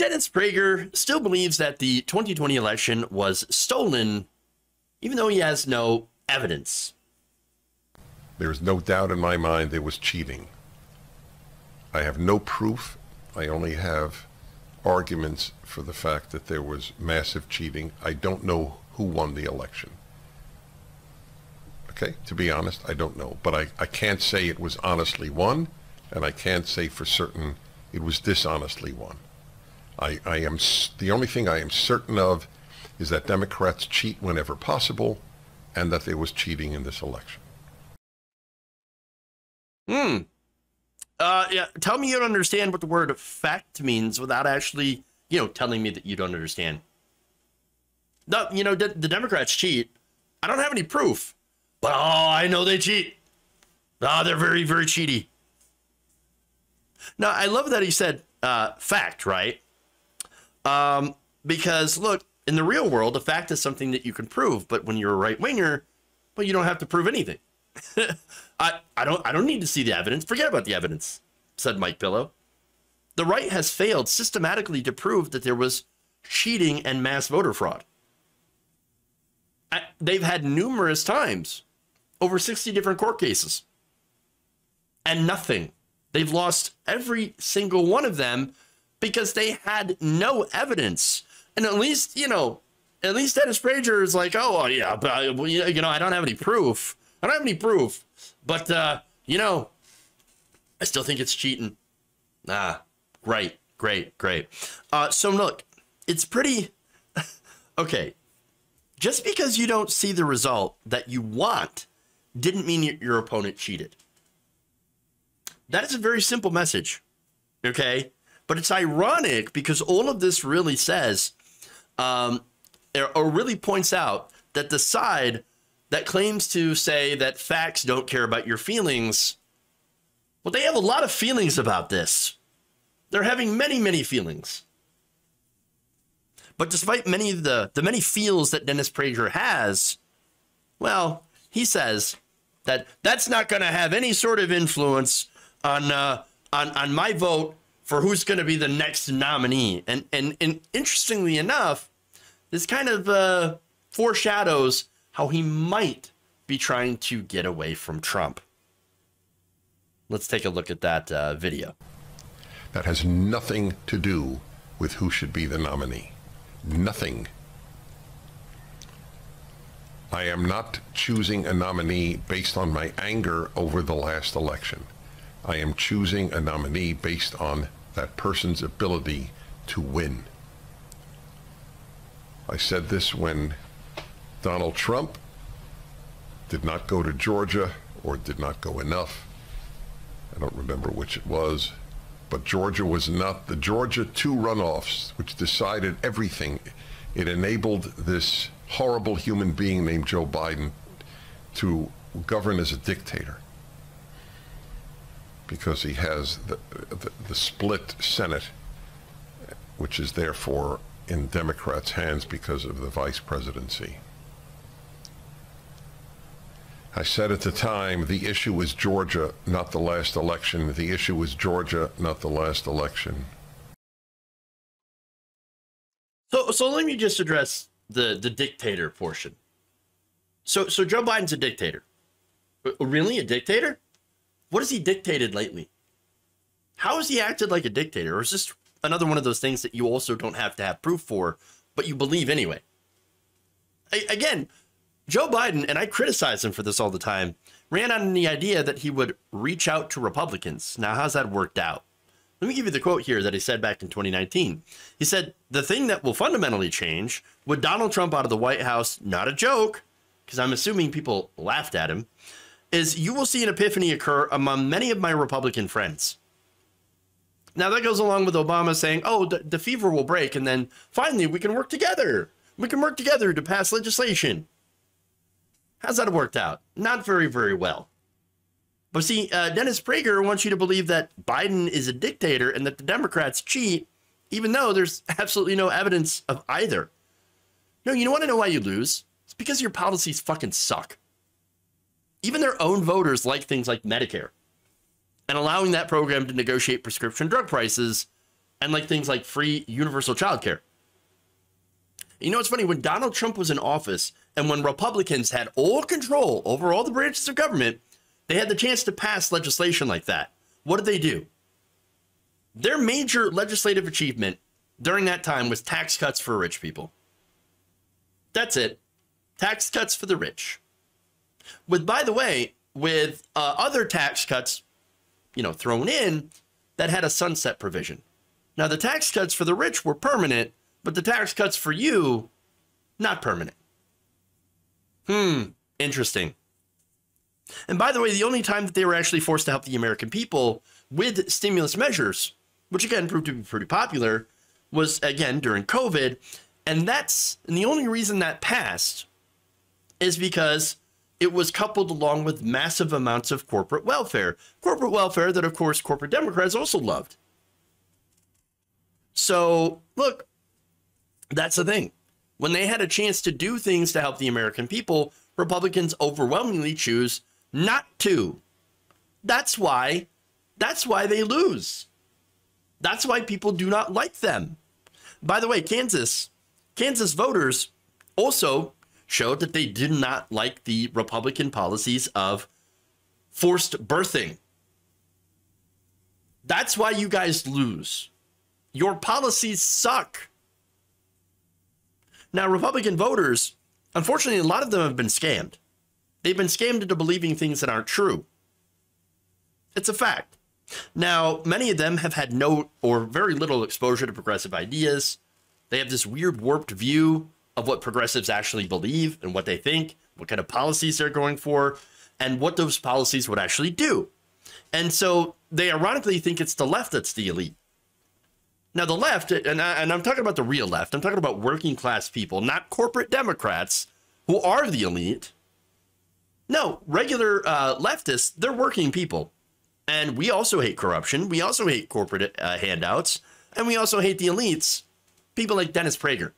Dennis Prager still believes that the 2020 election was stolen, even though he has no evidence. There's no doubt in my mind there was cheating. I have no proof. I only have arguments for the fact that there was massive cheating. I don't know who won the election. Okay, to be honest, I don't know. But I can't say it was honestly won, and I can't say for certain it was dishonestly won. The only thing I am certain of is that Democrats cheat whenever possible, and that there was cheating in this election. Yeah. Tell me you don't understand what the word fact means without actually, telling me that you don't understand. No, the Democrats cheat. I don't have any proof, but I know they cheat. They're very, very cheaty. Now, I love that he said fact, right? Because look, in the real world, a fact is something that you can prove, but when you're a right-winger, well, you don't have to prove anything. I don't need to see the evidence. Forget about the evidence, said Mike Pillow. The right has failed systematically to prove that there was cheating and mass voter fraud. They've had numerous times, over 60 different court cases, and nothing. They've lost every single one of them because they had no evidence. And at least Dennis Prager is like, oh, yeah, but, I don't have any proof. I don't have any proof, but, I still think it's cheating. Great. So look, it's pretty, okay. Just because you don't see the result that you want didn't mean your opponent cheated. That is a very simple message, okay? But it's ironic because all of this really says, or really points out that the side that claims to say that facts don't care about your feelings, well, they have a lot of feelings about this. They're having many, many feelings. But despite many of the many feels that Dennis Prager has, well, he says that that's not going to have any sort of influence on my vote for who's going to be the next nominee. And interestingly enough, this kind of foreshadows how he might be trying to get away from Trump. Let's take a look at that video. That has nothing to do with who should be the nominee. Nothing. I am not choosing a nominee based on my anger over the last election. I am choosing a nominee based on that person's ability to win. I said this when Donald Trump did not go to Georgia, or did not go enough. I don't remember which it was, but Georgia was not the Georgia 2 runoffs, which decided everything. It enabled this horrible human being named Joe Biden to govern as a dictator, because he has the split Senate, which is therefore in Democrats' hands because of the vice presidency. I said at the time, the issue was Georgia, not the last election. The issue was Georgia, not the last election. So let me just address the dictator portion. So Joe Biden's a dictator. Really, a dictator? What has he dictated lately? How has he acted like a dictator? Or is this another one of those things that you also don't have to have proof for, but you believe anyway? Again, Joe Biden, and I criticize him for this all the time, ran on the idea that he would reach out to Republicans. Now, how's that worked out? Let me give you the quote here that he said back in 2019. He said, "The thing that will fundamentally change with Donald Trump out of the White House, not a joke, because I'm assuming people laughed at him, is you will see an epiphany occur among many of my Republican friends." Now, that goes along with Obama saying, oh, the fever will break, and then finally we can work together. We can work together to pass legislation. How's that worked out? Not very, very well. But see, Dennis Prager wants you to believe that Biden is a dictator and that the Democrats cheat, even though there's absolutely no evidence of either. No, you want to know why you lose? It's because your policies fucking suck. Even their own voters like things like Medicare. And allowing that program to negotiate prescription drug prices and like things like free universal childcare. You know, it's funny, when Donald Trump was in office and when Republicans had all control over all the branches of government, they had the chance to pass legislation like that. What did they do? Their major legislative achievement during that time was tax cuts for rich people. That's it. Tax cuts for the rich. By the way, with other tax cuts, thrown in, that had a sunset provision. Now, the tax cuts for the rich were permanent, but the tax cuts for you, not permanent. Interesting. And by the way, the only time that they were actually forced to help the American people with stimulus measures, which again proved to be pretty popular, was again during COVID. And the only reason that passed is because it was coupled along with massive amounts of corporate welfare that, of course, corporate Democrats also loved. So, look, that's the thing. When they had a chance to do things to help the American people, Republicans overwhelmingly choose not to. That's why they lose. That's why people do not like them. By the way, Kansas voters also showed that they did not like the Republican policies of forced birthing. That's why you guys lose. Your policies suck. Now, Republican voters, unfortunately, a lot of them have been scammed. They've been scammed into believing things that aren't true. It's a fact. Now, many of them have had no or very little exposure to progressive ideas. They have this weird warped view of what progressives actually believe and what they think, what kind of policies they're going for, and what those policies would actually do. And so they ironically think it's the left that's the elite. Now, the left, and I'm talking about the real left, I'm talking about working class people, not corporate Democrats who are the elite. No, regular leftists, they're working people. And we also hate corruption. We also hate corporate handouts. And we also hate the elites, people like Dennis Prager.